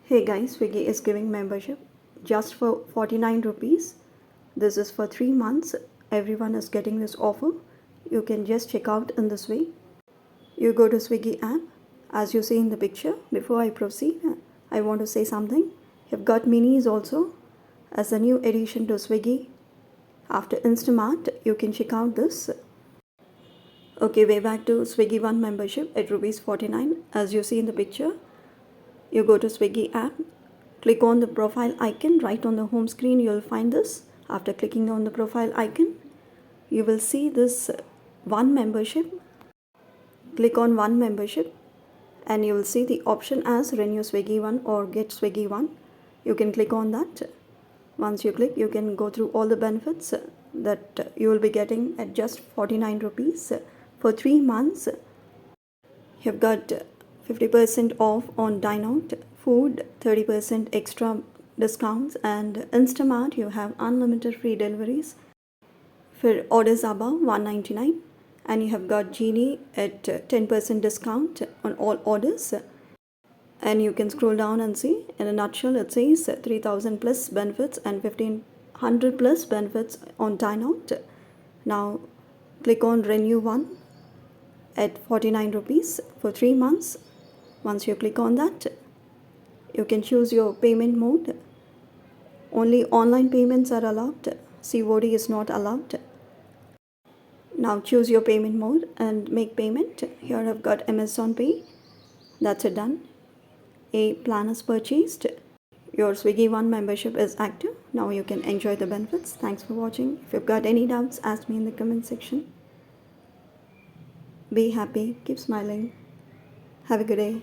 Hey guys, Swiggy is giving membership just for 49 rupees. This is for 3 months. Everyone is getting this offer. You can just check out in this way. You go to Swiggy app as you see in the picture. Before I proceed, I want to say something. You've got minis also as a new addition to Swiggy. After Instamart, you can check out this. Okay, way back to Swiggy One membership at rupees 49 as you see in the picture. You go to Swiggy app, click on the profile icon. Right on the home screen you will find this. After clicking on the profile icon, you will see this one membership. Click on one membership and you will see the option as renew Swiggy One or get Swiggy One. You can click on that. Once you click, you can go through all the benefits that you will be getting at just 49 rupees for 3 months. You've got 50% off on dine out food, 30% extra discounts, and Instamart you have unlimited free deliveries for orders above 199, and you have got Genie at 10% discount on all orders. And you can scroll down and see, in a nutshell it says 3000 plus benefits and 1500 plus benefits on dine out. Now click on renew one at 49 rupees for 3 months. Once you click on that, you can choose your payment mode. Only online payments are allowed. COD is not allowed. Now choose your payment mode and make payment. Here I've got Amazon Pay. That's it, done. A plan is purchased. Your Swiggy One membership is active. Now you can enjoy the benefits. Thanks for watching. If you've got any doubts, ask me in the comment section. Be happy. Keep smiling. Have a good day.